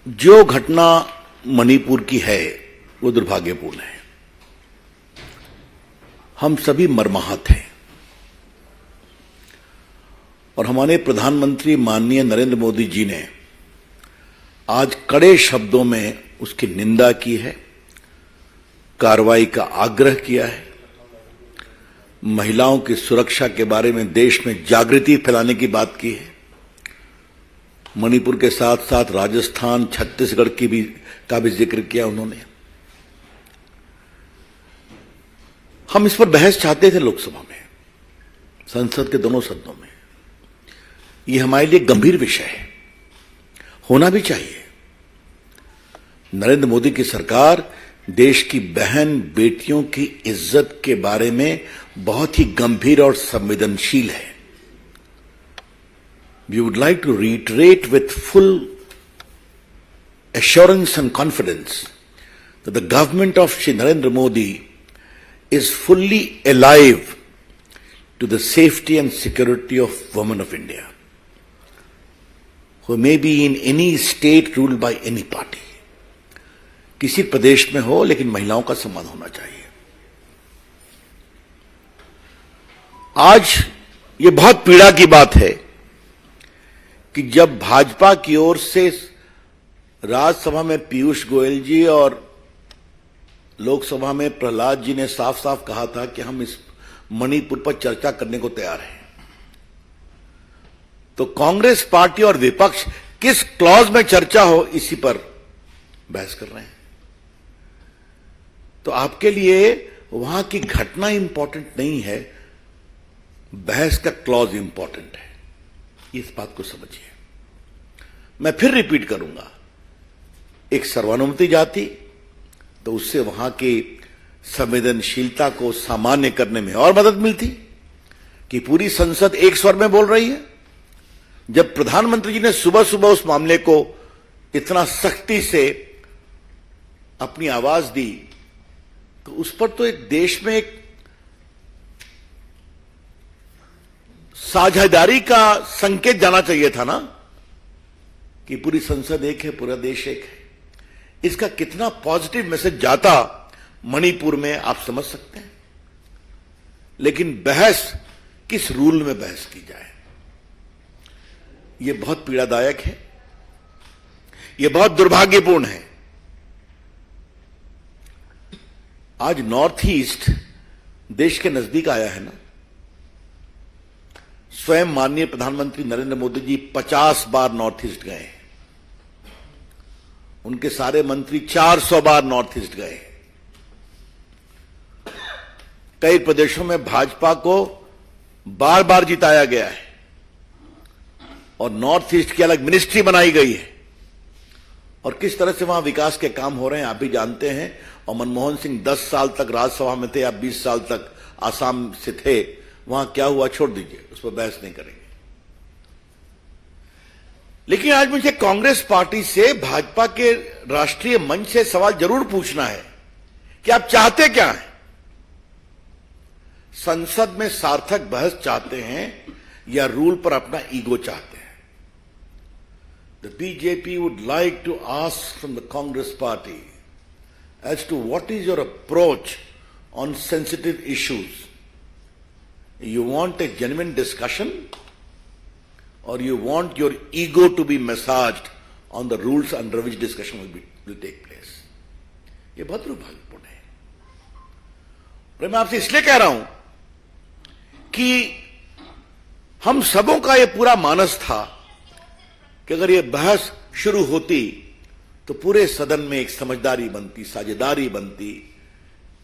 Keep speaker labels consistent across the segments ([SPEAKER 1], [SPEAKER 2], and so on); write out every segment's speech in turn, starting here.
[SPEAKER 1] जो घटना मणिपुर की है वो दुर्भाग्यपूर्ण है। हम सभी मर्माहत हैं और हमारे प्रधानमंत्री माननीय नरेंद्र मोदी जी ने आज कड़े शब्दों में उसकी निंदा की है, कार्रवाई का आग्रह किया है। महिलाओं की सुरक्षा के बारे में देश में जागृति फैलाने की बात की है। मणिपुर के साथ साथ राजस्थान, छत्तीसगढ़ का भी जिक्र किया उन्होंने। हम इस पर बहस चाहते थे लोकसभा में, संसद के दोनों सदनों में। यह हमारे लिए गंभीर विषय है, होना भी चाहिए। नरेंद्र मोदी की सरकार देश की बहन बेटियों की इज्जत के बारे में बहुत ही गंभीर और संवेदनशील है। We would like to reiterate with full assurance and confidence that the government of Shri Narendra Modi is fully alive to the safety and security of women of India, who may be in any state ruled by any party. किसी प्रदेश में हो, लेकिन महिलाओं का सम्मान होना चाहिए। आज ये बहुत पीड़ा की बात है कि जब भाजपा की ओर से राज्यसभा में पीयूष गोयल जी और लोकसभा में प्रहलाद जी ने साफ साफ कहा था कि हम इस मणिपुर पर चर्चा करने को तैयार हैं, तो कांग्रेस पार्टी और विपक्ष किस क्लॉज में चर्चा हो इसी पर बहस कर रहे हैं। तो आपके लिए वहां की घटना इंपॉर्टेंट नहीं है, बहस का क्लॉज इंपॉर्टेंट है। इस बात को समझिए। मैं फिर रिपीट करूंगा, एक सर्वानुमति जाति तो उससे वहां की संवेदनशीलता को सामान्य करने में और मदद मिलती कि पूरी संसद एक स्वर में बोल रही है। जब प्रधानमंत्री जी ने सुबह सुबह उस मामले को इतना सख्ती से अपनी आवाज दी, तो उस पर तो एक देश में एक साझेदारी का संकेत जाना चाहिए था ना, कि पूरी संसद एक है, पूरा देश एक है। इसका कितना पॉजिटिव मैसेज जाता मणिपुर में, आप समझ सकते हैं। लेकिन बहस किस रूल में बहस की जाए, यह बहुत पीड़ादायक है, यह बहुत दुर्भाग्यपूर्ण है। आज नॉर्थ ईस्ट देश के नजदीक आया है ना। स्वयं माननीय प्रधानमंत्री नरेंद्र मोदी जी 50 बार नॉर्थ ईस्ट गए, उनके सारे मंत्री 400 बार नॉर्थ ईस्ट गए। कई प्रदेशों में भाजपा को बार बार जिताया गया है और नॉर्थ ईस्ट की अलग मिनिस्ट्री बनाई गई है, और किस तरह से वहां विकास के काम हो रहे हैं आप भी जानते हैं। और मनमोहन सिंह 10 साल तक राज्यसभा में थे, आप 20 साल तक आसाम से थे। वहां क्या हुआ छोड़ दीजिए, उस पर बहस नहीं करेंगे। लेकिन आज मुझे कांग्रेस पार्टी से, भाजपा के राष्ट्रीय मंच से सवाल जरूर पूछना है कि आप चाहते क्या हैं? संसद में सार्थक बहस चाहते हैं या रूल पर अपना ईगो चाहते हैं? The BJP would like to ask from the Congress party as to what is your approach on sensitive issues. You want a genuine discussion, or you want your ego to be massaged on the rules under which discussion will take place? ये बहुत दुर्भाग्यपूर्ण है। और मैं आपसे इसलिए कह रहा हूं कि हम सबों का ये पूरा मानस था कि अगर ये बहस शुरू होती तो पूरे सदन में एक समझदारी बनती, साझेदारी बनती,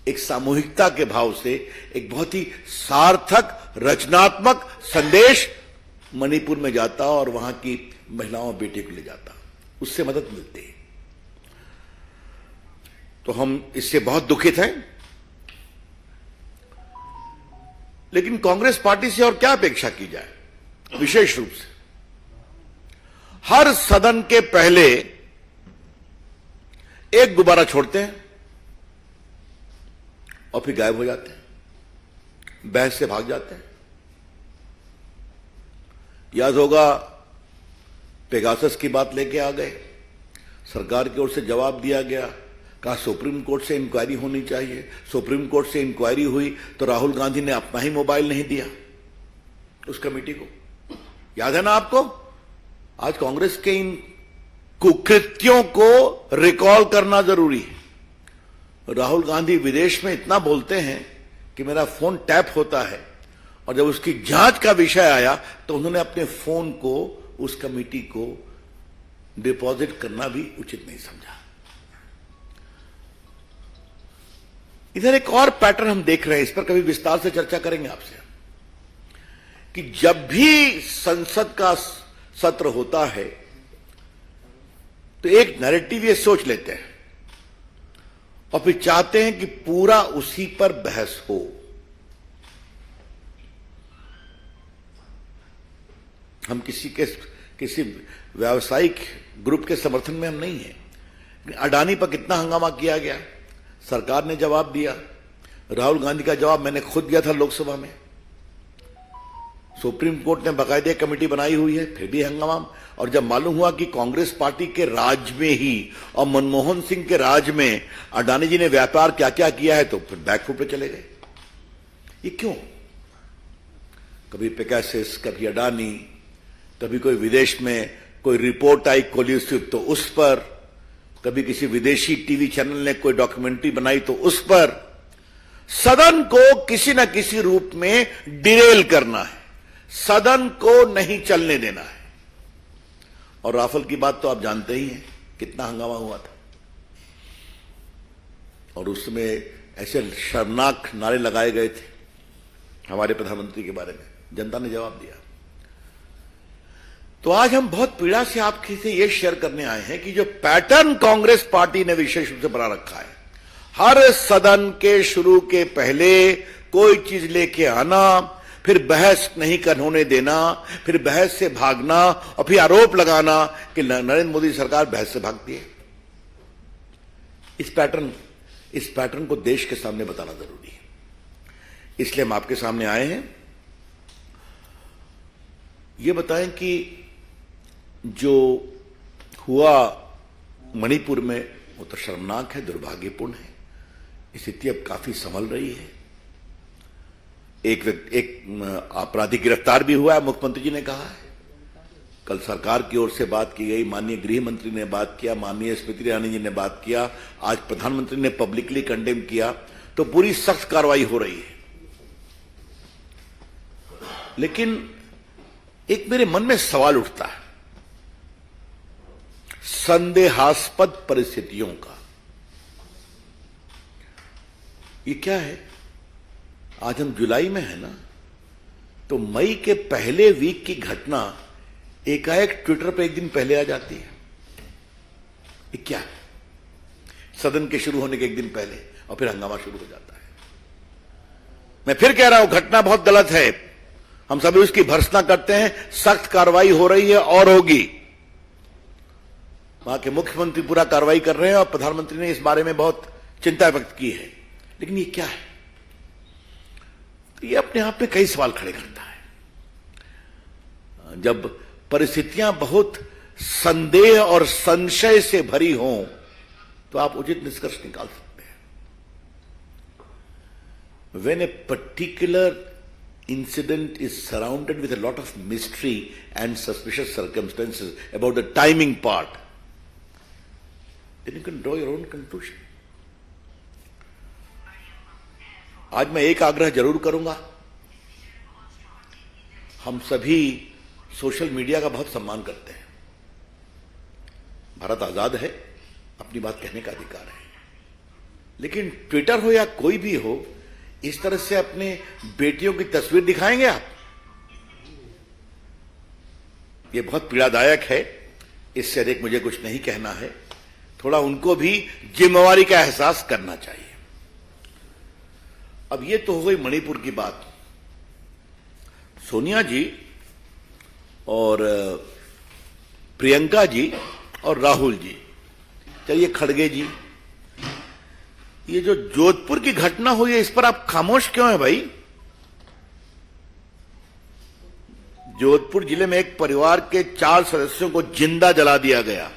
[SPEAKER 1] एक सामूहिकता के भाव से एक बहुत ही सार्थक रचनात्मक संदेश मणिपुर में जाता और वहां की महिलाओं बेटे को ले जाता, उससे मदद मिलती। तो हम इससे बहुत दुखित हैं। लेकिन कांग्रेस पार्टी से और क्या अपेक्षा की जाए? विशेष रूप से हर सदन के पहले एक गुब्बारा छोड़ते हैं और फिर गायब हो जाते हैं, बहस से भाग जाते हैं। याद होगा पेगासस की बात लेके आ गए, सरकार की ओर से जवाब दिया गया, कहा सुप्रीम कोर्ट से इंक्वायरी होनी चाहिए। सुप्रीम कोर्ट से इंक्वायरी हुई तो राहुल गांधी ने अपना ही मोबाइल नहीं दिया उस कमेटी को। याद है ना आपको? आज कांग्रेस के इन कुकृत्यों को रिकॉल करना जरूरी है। राहुल गांधी विदेश में इतना बोलते हैं कि मेरा फोन टैप होता है, और जब उसकी जांच का विषय आया तो उन्होंने अपने फोन को उस कमेटी को डिपॉजिट करना भी उचित नहीं समझा। इधर एक और पैटर्न हम देख रहे हैं, इस पर कभी विस्तार से चर्चा करेंगे आपसे, कि जब भी संसद का सत्र होता है तो एक नैरेटिव ये सोच लेते हैं और फिर चाहते हैं कि पूरा उसी पर बहस हो। हम किसी व्यावसायिक ग्रुप के समर्थन में हम नहीं हैं। अडानी पर कितना हंगामा किया गया, सरकार ने जवाब दिया। राहुल गांधी का जवाब मैंने खुद दिया था लोकसभा में। सुप्रीम कोर्ट ने बाकायदे कमेटी बनाई हुई है, फिर भी हंगामा। और जब मालूम हुआ कि कांग्रेस पार्टी के राज में ही और मनमोहन सिंह के राज में अडानी जी ने व्यापार क्या क्या किया है, तो फिर बैकफुट पे चले गए। ये क्यों? कभी पेगासस, कभी अडानी, कभी कोई विदेश में कोई रिपोर्ट आई कोलिसिव तो उस पर, कभी किसी विदेशी टीवी चैनल ने कोई डॉक्यूमेंट्री बनाई तो उस पर। सदन को किसी न किसी रूप में डिरेल करना है, सदन को नहीं चलने देना है। और राफेल की बात तो आप जानते ही हैं, कितना हंगामा हुआ था, और उसमें ऐसे शर्मनाक नारे लगाए गए थे हमारे प्रधानमंत्री के बारे में, जनता ने जवाब दिया। तो आज हम बहुत पीड़ा से आपके से यह शेयर करने आए हैं कि जो पैटर्न कांग्रेस पार्टी ने विशेष रूप से बना रखा है, हर सदन के शुरू के पहले कोई चीज लेके आना, फिर बहस नहीं होने देना, फिर बहस से भागना, और फिर आरोप लगाना कि नरेंद्र मोदी सरकार बहस से भागती है। इस पैटर्न को देश के सामने बताना जरूरी है। इसलिए हम आपके सामने आए हैं, ये बताएं कि जो हुआ मणिपुर में वो तो शर्मनाक है, दुर्भाग्यपूर्ण है। स्थिति अब काफी संभल रही है। एक आपराधी गिरफ्तार भी हुआ है, मुख्यमंत्री जी ने कहा है। कल सरकार की ओर से बात की गई, माननीय गृह मंत्री ने बात किया, माननीय स्मृति ईरानी जी ने बात किया, आज प्रधानमंत्री ने पब्लिकली कंडेम किया, तो पूरी सख्त कार्रवाई हो रही है। लेकिन एक मेरे मन में सवाल उठता है संदेहास्पद परिस्थितियों का। ये क्या है? आज हम जुलाई में है ना, तो मई के पहले वीक की घटना एकाएक ट्विटर पे एक दिन पहले आ जाती है। ये क्या है? सदन के शुरू होने के एक दिन पहले, और फिर हंगामा शुरू हो जाता है। मैं फिर कह रहा हूं, घटना बहुत गलत है, हम सभी उसकी भर्त्सना करते हैं। सख्त कार्रवाई हो रही है और होगी। वहां के मुख्यमंत्री पूरा कार्रवाई कर रहे हैं और प्रधानमंत्री ने इस बारे में बहुत चिंता व्यक्त की है। लेकिन ये क्या है? तो ये अपने आप में कई सवाल खड़े करता है। जब परिस्थितियां बहुत संदेह और संशय से भरी हों तो आप उचित निष्कर्ष निकाल सकते हैं। When a particular incident is surrounded with a lot of mystery and suspicious circumstances about the timing part, then you can draw your own conclusion. आज मैं एक आग्रह जरूर करूंगा। हम सभी सोशल मीडिया का बहुत सम्मान करते हैं। भारत आजाद है, अपनी बात कहने का अधिकार है। लेकिन ट्विटर हो या कोई भी हो, इस तरह से अपने बेटियों की तस्वीर दिखाएंगे आप? ये बहुत पीड़ादायक है। इससे अधिक मुझे कुछ नहीं कहना है। थोड़ा उनको भी जिम्मेवारी का एहसास करना चाहिए। अब ये तो हो गई मणिपुर की बात। सोनिया जी और प्रियंका जी और राहुल जी, चलिए खड़गे जी, ये जो जोधपुर की घटना हुई है, इस पर आप खामोश क्यों हैं भाई? जोधपुर जिले में एक परिवार के 4 सदस्यों को जिंदा जला दिया गया।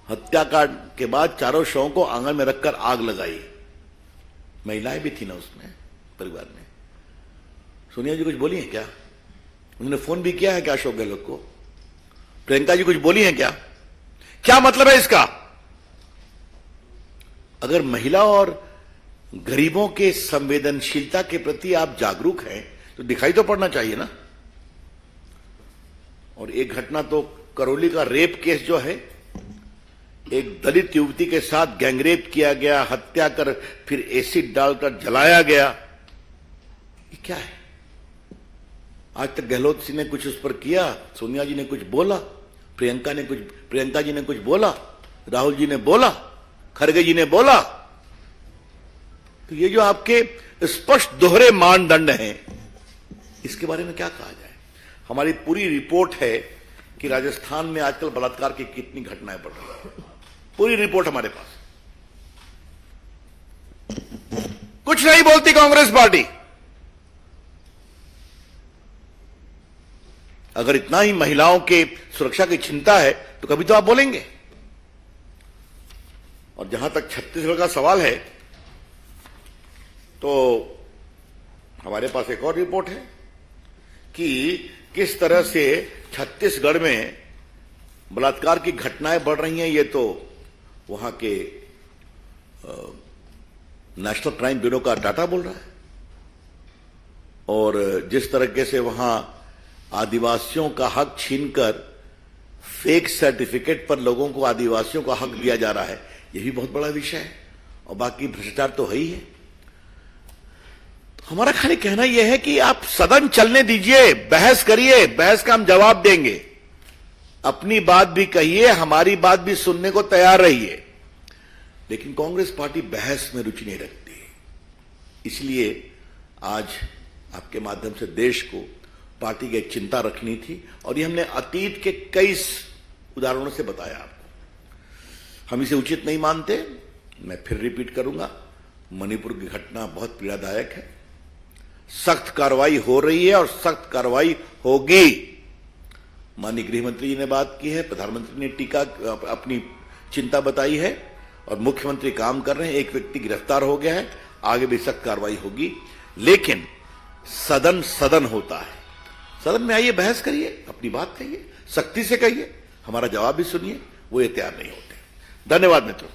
[SPEAKER 1] हत्याकांड के बाद चारों शवों को आंगन में रखकर आग लगाई। महिलाएं भी थी ना उसमें, परिवार में। सोनिया जी कुछ बोली हैं क्या? उन्होंने फोन भी किया है क्या अशोक गहलोत को? प्रियंका जी कुछ बोली हैं क्या? क्या मतलब है इसका? अगर महिला और गरीबों के संवेदनशीलता के प्रति आप जागरूक हैं तो दिखाई तो पड़ना चाहिए ना। और एक घटना तो करौली का रेप केस जो है, एक दलित युवती के साथ गैंगरेप किया गया, हत्या कर फिर एसिड डालकर जलाया गया, ये क्या है? आज तक गहलोत जी ने कुछ उस पर किया? सोनिया जी ने कुछ बोला? प्रियंका जी ने कुछ बोला? राहुल जी ने बोला? खड़गे जी ने बोला? तो ये जो आपके स्पष्ट दोहरे मानदंड हैं, इसके बारे में क्या कहा जाए? हमारी पूरी रिपोर्ट है कि राजस्थान में आजकल बलात्कार की कितनी घटनाएं बढ़ रही हैं। पूरी रिपोर्ट हमारे पास। कुछ नहीं बोलती कांग्रेस पार्टी। अगर इतना ही महिलाओं के सुरक्षा की चिंता है तो कभी तो आप बोलेंगे। और जहां तक छत्तीसगढ़ का सवाल है, तो हमारे पास एक और रिपोर्ट है कि किस तरह से छत्तीसगढ़ में बलात्कार की घटनाएं बढ़ रही हैं। ये तो वहां के नेशनल क्राइम ब्यूरो का डाटा बोल रहा है। और जिस तरीके से वहां आदिवासियों का हक छीनकर फेक सर्टिफिकेट पर लोगों को आदिवासियों का हक दिया जा रहा है, यह भी बहुत बड़ा विषय है। और बाकी भ्रष्टाचार तो है ही है। हमारा खाली कहना यह है कि आप सदन चलने दीजिए, बहस करिए, बहस का हम जवाब देंगे। अपनी बात भी कहिए, हमारी बात भी सुनने को तैयार रहिए। लेकिन कांग्रेस पार्टी बहस में रुचि नहीं रखती। इसलिए आज आपके माध्यम से देश को पार्टी की एक चिंता रखनी थी, और ये हमने अतीत के कई उदाहरणों से बताया आपको। हम इसे उचित नहीं मानते। मैं फिर रिपीट करूंगा, मणिपुर की घटना बहुत पीड़ादायक है। सख्त कार्रवाई हो रही है और सख्त कार्रवाई होगी। माननीय गृह मंत्री जी ने बात की है, प्रधानमंत्री ने टीका अपनी चिंता बताई है, और मुख्यमंत्री काम कर रहे हैं। एक व्यक्ति गिरफ्तार हो गया है, आगे भी सख्त कार्रवाई होगी। लेकिन सदन सदन होता है। सदन में आइए, बहस करिए, अपनी बात कहिए, सख्ती से कहिए, हमारा जवाब भी सुनिए। वो ये तैयार नहीं होते। धन्यवाद मित्रों।